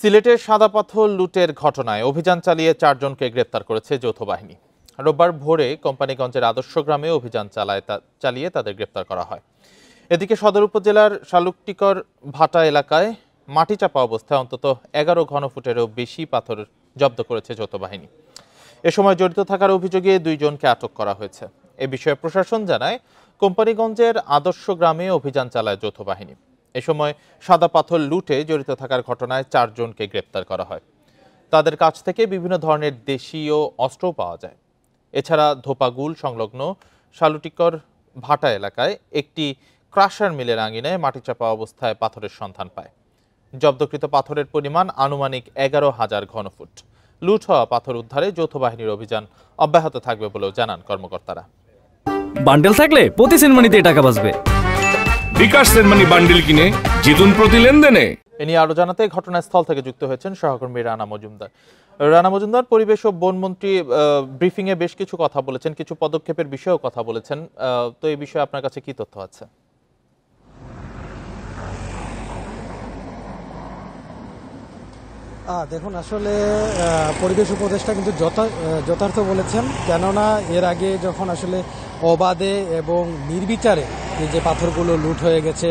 সিলেটের সাদা পাথর লুটের ঘটনায় অভিযান চালিয়ে 4 জনকে গ্রেপ্তার করেছে যৌথ বাহিনী। রোববার ভোরে কোম্পানীগঞ্জের আদর্শ গ্রামে অভিযান চালিয়ে তাদের গ্রেপ্তার করা হয়। এদিকে সদর উপজেলার শালুকটিকর ভাটা এলাকায় মাটি চাপা অবস্থায় অন্তত 11 ঘনফুটেরও বেশি পাথর জব্দ করেছে যৌথ বাহিনী। এ সময় জড়িত থাকার অভিযোগে 2 জনকে আটক করা হয়েছে। এ বিষয়ে প্রশাসন জানায়, কোম্পানীগঞ্জের আদর্শ গ্রামে অভিযান চালায় যৌথ বাহিনী। এ সময় সাদা পাথর লুটে জড়িত থাকার ঘটনায় 4 জনকে গ্রেপ্তার করা হয়। তাদের কাছ থেকে বিভিন্ন ধরনের দেশীয় অস্ত্র পাওয়া যায়। এছাড়া ধোপাগুল সংলগ্ন শালুটিকর ভাটা এলাকায় একটি ক্রাশার মিলের আঙিনায় মাটি চাপা অবস্থায় পাথরের সন্ধান পায়। জব্দকৃত পাথরের পরিমাণ আনুমানিক 11,000 ঘনফুট। লুট হওয়া পাথর উদ্ধারে যৌথ বাহিনীর অভিযান অব্যাহত থাকবে বলেও জানান কর্মকর্তারা। বান্ডেল থাকলে প্রতি সেনমানিতে টাকা বাঁচবে। বিকাশ সেনমানি বান্ডেল কিনে জিতুন প্রতি লেনদেনে। এ নিয়ে আরো জানাতে ঘটনাস্থল থেকে যুক্ত হয়েছেন সহকর্মী রানা মজুমদার। রানা মজুমদার, পরিবেশ ও বনমন্ত্রী ব্রিফিং এ বেশ কিছু কথা বলেছেন, কিছু পদক্ষেপের বিষয়েও কথা বলেছেন। তো এই বিষয়ে আপনার কাছে কি তথ্য আছে? দেখুন, আসলে পরিবেশ উপদেষ্টা কিন্তু যথার্থ বলেছেন, কেননা এর আগে যখন আসলে অবাধে এবং নির্বিচারে যে পাথরগুলো লুট হয়ে গেছে,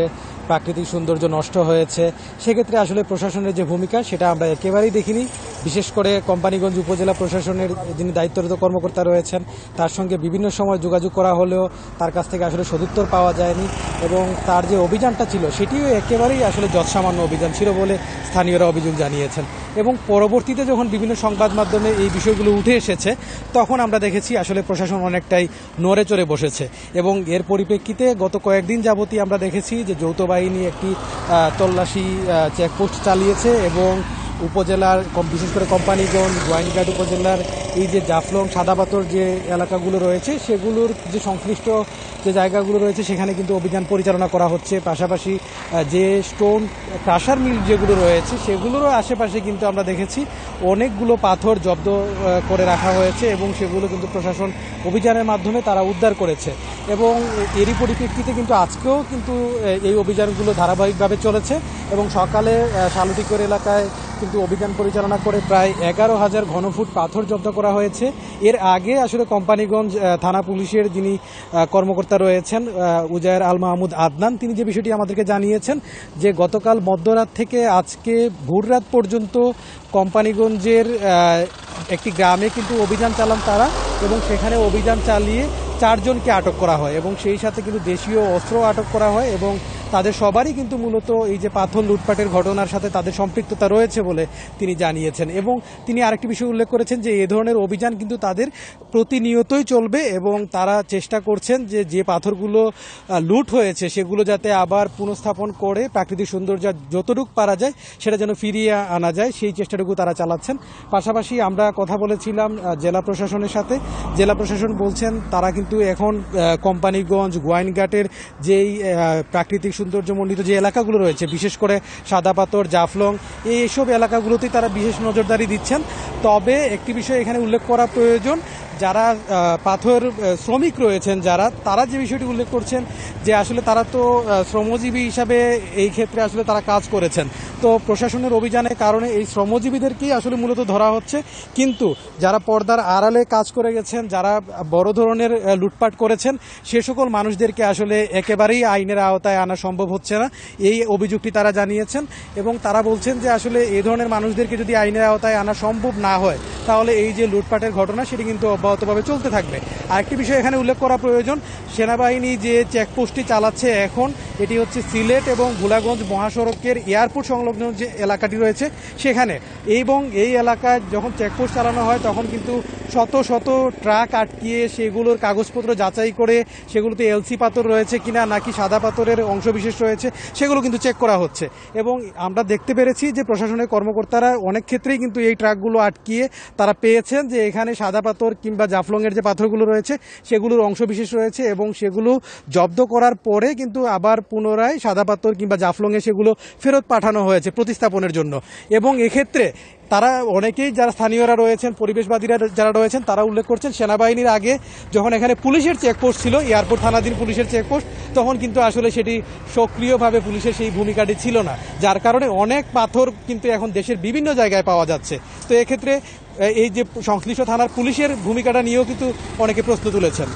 প্রাকৃতিক সৌন্দর্য নষ্ট হয়েছে, সেক্ষেত্রে আসলে প্রশাসনের যে ভূমিকা সেটা আমরা একেবারেই দেখিনি। বিশেষ করে কোম্পানীগঞ্জ উপজেলা প্রশাসনের যিনি দায়িত্বরত কর্মকর্তা রয়েছেন, তার সঙ্গে বিভিন্ন সময় যোগাযোগ করা হলেও তার কাছ থেকে আসলে সদুত্তর পাওয়া যায়নি, এবং তার যে অভিযানটা ছিল সেটিও একেবারেই আসলে যৎসামান্য অভিযান ছিল বলে স্থানীয়রা অভিযোগ জানিয়েছেন। এবং পরবর্তীতে যখন বিভিন্ন সংবাদ মাধ্যমে এই বিষয়গুলো উঠে এসেছে, তখন আমরা দেখেছি আসলে প্রশাসন অনেকটাই নড়ে চড়ে বসেছে। এবং এর পরিপ্রেক্ষিতে গত কয়েকদিন যাবতই আমরা দেখেছি যে যৌথ বাহিনী একটি তল্লাশি চেকপোস্ট চালিয়েছে এবং উপজেলার বিশেষ করে কোম্পানীগঞ্জ, গোয়াইনঘাট উপজেলার এই যে জাফলং, সাদাপাথর যে এলাকাগুলো রয়েছে সেগুলোর যে সংশ্লিষ্ট যে জায়গাগুলো রয়েছে সেখানে কিন্তু অভিযান পরিচালনা করা হচ্ছে। পাশাপাশি যে স্টোন ক্রাশার মিল যেগুলো রয়েছে সেগুলোরও আশেপাশে কিন্তু আমরা দেখেছি অনেকগুলো পাথর জব্দ করে রাখা হয়েছে এবং সেগুলো কিন্তু প্রশাসন অভিযানের মাধ্যমে তারা উদ্ধার করেছে। এবং এরই পরিপ্রেক্ষিতে কিন্তু আজকেও কিন্তু এই অভিযানগুলো ধারাবাহিকভাবে চলেছে এবং সকালে শালুটিকর এলাকায় কিন্তু অভিযান পরিচালনা করে প্রায় 11,000 ঘনফুট পাথর জব্দ করা হয়েছে। এর আগে আসলে কোম্পানীগঞ্জ থানা পুলিশের যিনি কর্মকর্তা রয়েছেন উজায়ের আল মাহমুদ আদনান, তিনি যে বিষয়টি আমাদেরকে জানিয়েছেন যে গতকাল মধ্যরাত থেকে আজকে ভোররাত পর্যন্ত কোম্পানীগঞ্জের একটি গ্রামে কিন্তু অভিযান চালান তারা, এবং সেখানে অভিযান চালিয়ে 4 জনকে আটক করা হয় এবং সেই সাথে কিন্তু দেশীয় অস্ত্র আটক করা হয় এবং তাদের সবারই কিন্তু মূলত এই যে পাথর লুটপাটের ঘটনার সাথে তাদের সম্পৃক্ততা রয়েছে বলে তিনি জানিয়েছেন। এবং তিনি আরেকটি বিষয় উল্লেখ করেছেন যে এ ধরনের অভিযান কিন্তু তাদের প্রতিনিয়তই চলবে এবং তারা চেষ্টা করছেন যে যে পাথরগুলো লুট হয়েছে সেগুলো যাতে আবার পুনঃস্থাপন করে প্রাকৃতিক সৌন্দর্য যতটুকু পারা যায় সেটা যেন ফিরিয়ে আনা যায়, সেই চেষ্টাটুকু তারা চালাচ্ছেন। পাশাপাশি আমরা কথা বলেছিলাম জেলা প্রশাসনের সাথে। জেলা প্রশাসন বলছেন তারা কিন্তু এখন কোম্পানীগঞ্জ, গোয়াইনঘাটের যেই প্রাকৃতিক সৌন্দর্যমণ্ডিত যে এলাকাগুলো রয়েছে, বিশেষ করে সাদাপাথর, জাফলং, এইসব এলাকাগুলোতেই তারা বিশেষ নজরদারি দিচ্ছেন। তবে একটি বিষয় এখানে উল্লেখ করা প্রয়োজন, যারা পাথর শ্রমিক রয়েছেন তারা যে বিষয়টি উল্লেখ করছেন যে আসলে তারা তো শ্রমজীবী হিসাবে এই ক্ষেত্রে আসলে তারা কাজ করেছেন। তো প্রশাসনের অভিযানের কারণে এই শ্রমজীবীদেরকেই আসলে মূলত ধরা হচ্ছে, কিন্তু যারা পর্দার আড়ালে কাজ করে গেছেন, যারা বড় ধরনের লুটপাট করেছেন, সে সকল মানুষদেরকে আসলে একেবারেই আইনের আওতায় আনা সম্ভব হচ্ছে না, এই অভিযোগটি তারা জানিয়েছেন। এবং তারা বলছেন যে আসলে এই ধরনের মানুষদেরকে যদি আইনের আওতায় আনা সম্ভব না হয় তাহলে এই যে লুটপাটের ঘটনা সেটি কিন্তু অব্যাহতভাবে চলতে থাকবে। আরেকটি বিষয় এখানে উল্লেখ করা প্রয়োজন, সেনাবাহিনী যে চেকপোস্টটি চালাচ্ছে এখন, এটি হচ্ছে সিলেট এবং ভোলাগঞ্জ মহাসড়কের এয়ারপোর্ট সংলগ্ন যে এলাকাটি রয়েছে সেখানে। এবং এই এলাকায় যখন চেকপোস্ট চালানো হয় তখন কিন্তু শত শত ট্রাক আটকিয়ে সেগুলোর কাগজপত্র যাচাই করে সেগুলোতে এলসি পাথর রয়েছে কিনা নাকি সাদা পাথরের অংশবিশেষ রয়েছে সেগুলো কিন্তু চেক করা হচ্ছে। এবং আমরা দেখতে পেরেছি যে প্রশাসনের কর্মকর্তারা অনেক ক্ষেত্রেই কিন্তু এই ট্রাকগুলো আটকিয়ে তারা পেয়েছেন যে এখানে সাদা পাথর কিংবা জাফলংয়ের যে পাথরগুলো রয়েছে সেগুলোর অংশবিশেষ রয়েছে এবং সেগুলো জব্দ করার পরে কিন্তু আবার পুনরায় সাদা পাথর কিংবা জাফলংয়ে সেগুলো ফেরত পাঠানো হয়েছে প্রতিস্থাপনের জন্য। এবং এক্ষেত্রে তারা অনেকেই যারা স্থানীয়রা রয়েছেন, পরিবেশবাদীরা যারা রয়েছেন, তারা উল্লেখ করছেন সেনাবাহিনীর আগে যখন এখানে পুলিশের চেকপোস্ট ছিল, এয়ারপোর্ট থানাধীন পুলিশের চেকপোস্ট, তখন কিন্তু আসলে সেটি সক্রিয়ভাবে পুলিশের সেই ভূমিকাটি ছিল না, যার কারণে অনেক পাথর কিন্তু এখন দেশের বিভিন্ন জায়গায় পাওয়া যাচ্ছে। তো এক্ষেত্রে এই যে সংশ্লিষ্ট থানার পুলিশের ভূমিকাটা নিয়েও কিন্তু অনেকে প্রশ্ন তুলেছেন।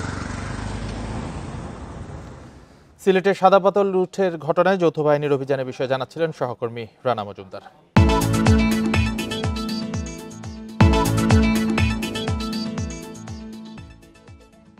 সিলেটের সাদা পাথর লুটের ঘটনায় যৌথ বাহিনীর অভিযানের বিষয়ে জানাচ্ছিলেন সহকর্মী রানা মজুমদার।